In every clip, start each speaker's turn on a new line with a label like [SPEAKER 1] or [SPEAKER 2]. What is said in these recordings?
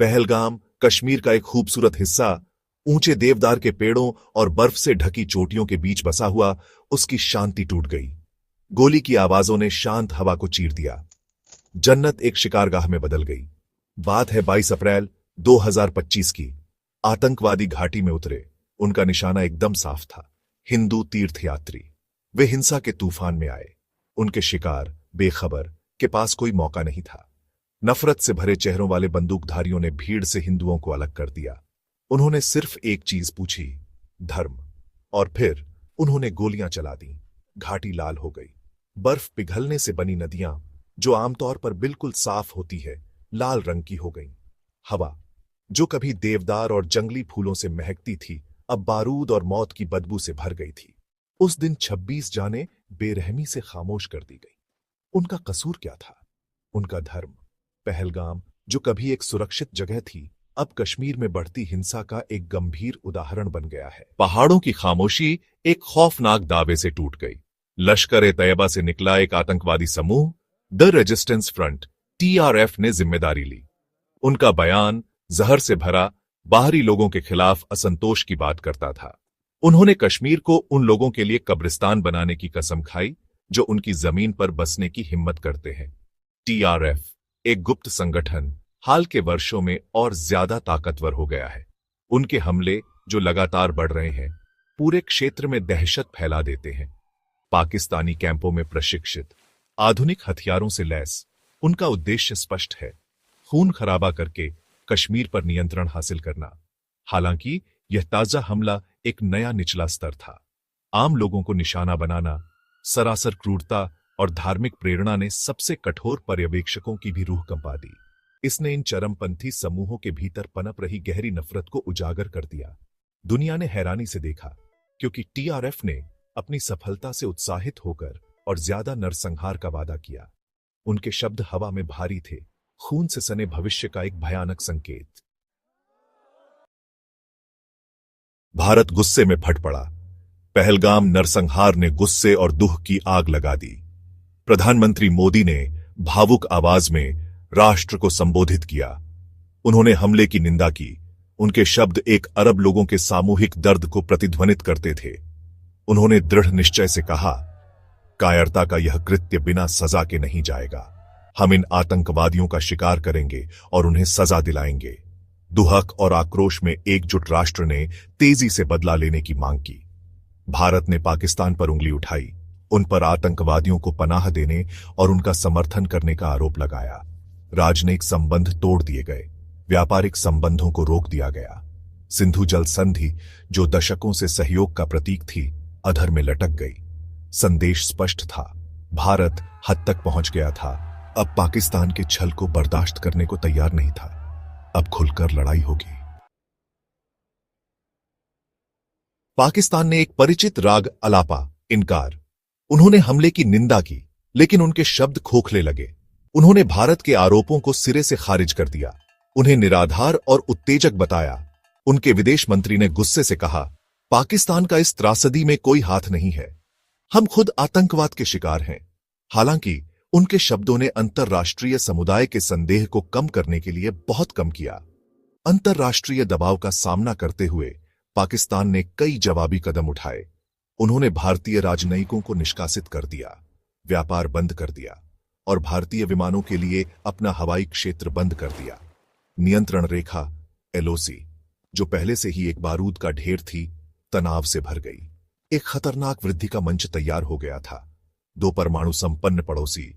[SPEAKER 1] पहलगाम कश्मीर का एक खूबसूरत हिस्सा, ऊंचे देवदार के पेड़ों और बर्फ से ढकी चोटियों के बीच बसा हुआ, उसकी शांति टूट गई। गोली की आवाजों ने शांत हवा को चीर दिया। जन्नत एक शिकारगाह में बदल गई। बात है 22 अप्रैल 2025 की। आतंकवादी घाटी में उतरे। उनका निशाना एकदम साफ था, हिंदू तीर्थयात्री। वे हिंसा के तूफान में आए। उनके शिकार बेखबर के पास कोई मौका नहीं था। नफरत से भरे चेहरों वाले बंदूकधारियों ने भीड़ से हिंदुओं को अलग कर दिया। उन्होंने सिर्फ एक चीज पूछी, धर्म। और फिर उन्होंने गोलियां चला दी। घाटी लाल हो गई। बर्फ पिघलने से बनी नदियां, जो आमतौर पर बिल्कुल साफ होती है, लाल रंग की हो गईं। हवा, जो कभी देवदार और जंगली फूलों से महकती थी, अब बारूद और मौत की बदबू से भर गई थी। उस दिन 26 जानें बेरहमी से खामोश कर दी गई। उनका कसूर क्या था? उनका धर्म। पहलगाम, जो कभी एक सुरक्षित जगह थी, अब कश्मीर में बढ़ती हिंसा का एक गंभीर उदाहरण बन गया है। पहाड़ों की खामोशी एक खौफनाक दावे से टूट गई। लश्कर-ए-तैयबा से निकला एक आतंकवादी समूह, द रेजिस्टेंस फ्रंट (TRF) ने जिम्मेदारी ली। उनका बयान जहर से भरा, बाहरी लोगों के खिलाफ असंतोष की बात करता था। उन्होंने कश्मीर को उन लोगों के लिए कब्रिस्तान बनाने की कसम खाई जो उनकी जमीन पर बसने की हिम्मत करते हैं। TRF, एक गुप्त संगठन, हाल के वर्षों में और ज्यादा ताकतवर हो गया है। उनके हमले, जो लगातार बढ़ रहे हैं, पूरे क्षेत्र में दहशत फैला देते हैं। पाकिस्तानी कैंपों में प्रशिक्षित, आधुनिक हथियारों से लैस, उनका उद्देश्य स्पष्ट है, खून खराबा करके कश्मीर पर नियंत्रण हासिल करना। हालांकि यह ताजा हमला एक नया निचला स्तर था। आम लोगों को निशाना बनाना, सरासर क्रूरता और धार्मिक प्रेरणा ने सबसे कठोर पर्यवेक्षकों की भी रूह कंपा दी। इसने इन चरमपंथी समूहों के भीतर पनप रही गहरी नफरत को उजागर कर दिया। दुनिया ने हैरानी से देखा, क्योंकि TRF ने अपनी सफलता से उत्साहित होकर और ज्यादा नरसंहार का वादा किया। उनके शब्द हवा में भारी थे, खून से सने भविष्य का एक भयानक संकेत। भारत गुस्से में फट पड़ा। पहलगाम नरसंहार ने गुस्से और दुख की आग लगा दी। प्रधानमंत्री मोदी ने भावुक आवाज में राष्ट्र को संबोधित किया। उन्होंने हमले की निंदा की। उनके शब्द एक अरब लोगों के सामूहिक दर्द को प्रतिध्वनित करते थे। उन्होंने दृढ़ निश्चय से कहा, कायरता का यह कृत्य बिना सजा के नहीं जाएगा। हम इन आतंकवादियों का शिकार करेंगे और उन्हें सजा दिलाएंगे। दुहक और आक्रोश में एकजुट राष्ट्र ने तेजी से बदला लेने की मांग की। भारत ने पाकिस्तान पर उंगली उठाई, उन पर आतंकवादियों को पनाह देने और उनका समर्थन करने का आरोप लगाया। राजनयिक संबंध तोड़ दिए गए, व्यापारिक संबंधों को रोक दिया गया। सिंधु जल संधि, जो दशकों से सहयोग का प्रतीक थी, अधर में लटक गई। संदेश स्पष्ट था, भारत हद तक पहुंच गया था, अब पाकिस्तान के छल को बर्दाश्त करने को तैयार नहीं था। अब खुलकर लड़ाई होगी। पाकिस्तान ने एक परिचित राग अलापा, इनकार। उन्होंने हमले की निंदा की, लेकिन उनके शब्द खोखले लगे। उन्होंने भारत के आरोपों को सिरे से खारिज कर दिया, उन्हें निराधार और उत्तेजक बताया। उनके विदेश मंत्री ने गुस्से से कहा, पाकिस्तान का इस त्रासदी में कोई हाथ नहीं है, हम खुद आतंकवाद के शिकार हैं। हालांकि उनके शब्दों ने अंतर्राष्ट्रीय समुदाय के संदेह को कम करने के लिए बहुत कम किया। अंतर्राष्ट्रीय दबाव का सामना करते हुए पाकिस्तान ने कई जवाबी कदम उठाए। उन्होंने भारतीय राजनयिकों को निष्कासित कर दिया, व्यापार बंद कर दिया और भारतीय विमानों के लिए अपना हवाई क्षेत्र बंद कर दिया। नियंत्रण रेखा LOC, जो पहले से ही एक बारूद का ढेर थी, तनाव से भर गई। एक खतरनाक वृद्धि का मंच तैयार हो गया था। 2 परमाणु संपन्न पड़ोसी,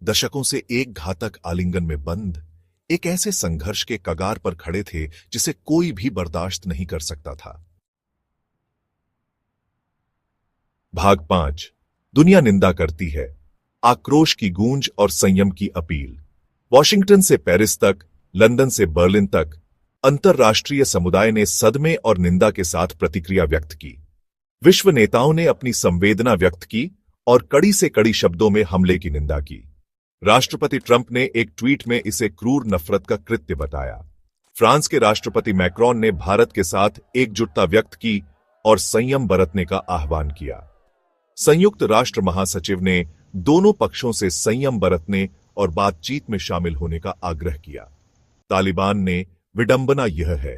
[SPEAKER 1] दशकों से एक घातक आलिंगन में बंद, एक ऐसे संघर्ष के कगार पर खड़े थे जिसे कोई भी बर्दाश्त नहीं कर सकता था। भाग 5। दुनिया निंदा करती है, आक्रोश की गूंज और संयम की अपील। वॉशिंगटन से पेरिस तक, लंदन से बर्लिन तक, अंतर्राष्ट्रीय समुदाय ने सदमे और निंदा के साथ प्रतिक्रिया व्यक्त की। विश्व नेताओं ने अपनी संवेदना व्यक्त की और कड़ी से कड़ी शब्दों में हमले की निंदा की। राष्ट्रपति ट्रंप ने एक ट्वीट में इसे क्रूर नफरत का कृत्य बताया। फ्रांस के राष्ट्रपति मैक्रोन ने भारत के साथ एकजुटता व्यक्त की और संयम बरतने का आह्वान किया। संयुक्त राष्ट्र महासचिव ने दोनों पक्षों से संयम बरतने और बातचीत में शामिल होने का आग्रह किया। तालिबान ने विडंबना यह है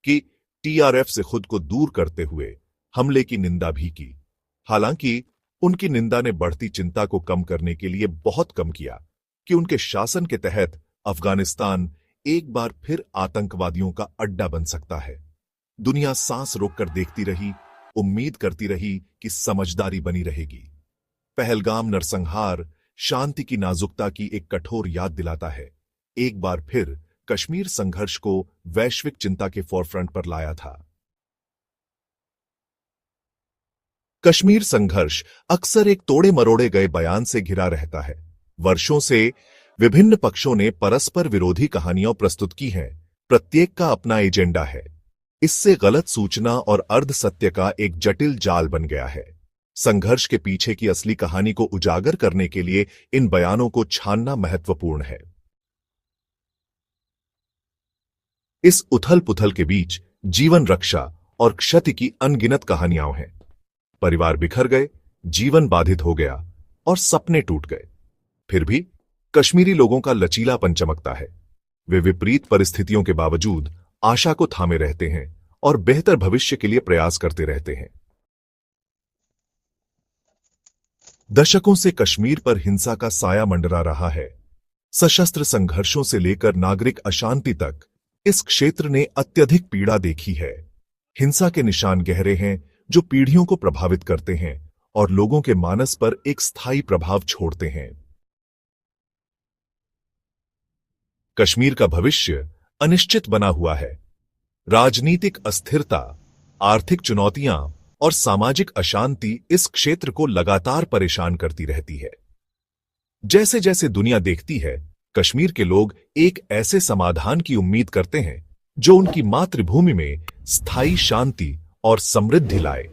[SPEAKER 1] कि टीआरएफ से खुद को दूर करते हुए हमले की निंदा भी की। हालांकि उनकी निंदा ने बढ़ती चिंता को कम करने के लिए बहुत कम किया कि उनके शासन के तहत अफगानिस्तान एक बार फिर आतंकवादियों का अड्डा बन सकता है। दुनिया सांस रोककर देखती रही, उम्मीद करती रही कि समझदारी बनी रहेगी। पहलगाम नरसंहार शांति की नाजुकता की एक कठोर याद दिलाता है। एक बार फिर कश्मीर संघर्ष को वैश्विक चिंता के फोरफ्रंट पर लाया था। कश्मीर संघर्ष अक्सर एक तोड़े मरोड़े गए बयान से घिरा रहता है। वर्षों से विभिन्न पक्षों ने परस्पर विरोधी कहानियां प्रस्तुत की हैं। प्रत्येक का अपना एजेंडा है। इससे गलत सूचना और अर्ध सत्य का एक जटिल जाल बन गया है। संघर्ष के पीछे की असली कहानी को उजागर करने के लिए इन बयानों को छानना महत्वपूर्ण है। इस उथल पुथल के बीच जीवन रक्षा और क्षति की अनगिनत कहानियां हैं। परिवार बिखर गए, जीवन बाधित हो गया और सपने टूट गए। फिर भी कश्मीरी लोगों का लचीलापन चमकता है। वे विपरीत परिस्थितियों के बावजूद आशा को थामे रहते हैं और बेहतर भविष्य के लिए प्रयास करते रहते हैं। दशकों से कश्मीर पर हिंसा का साया मंडरा रहा है। सशस्त्र संघर्षों से लेकर नागरिक अशांति तक इस क्षेत्र ने अत्यधिक पीड़ा देखी है। हिंसा के निशान गहरे हैं जो पीढ़ियों को प्रभावित करते हैं और लोगों के मानस पर एक स्थायी प्रभाव छोड़ते हैं। कश्मीर का भविष्य अनिश्चित बना हुआ है। राजनीतिक अस्थिरता, आर्थिक चुनौतियां और सामाजिक अशांति इस क्षेत्र को लगातार परेशान करती रहती है। जैसे जैसे दुनिया देखती है, कश्मीर के लोग एक ऐसे समाधान की उम्मीद करते हैं जो उनकी मातृभूमि में स्थायी शांति और समृद्धि लाए।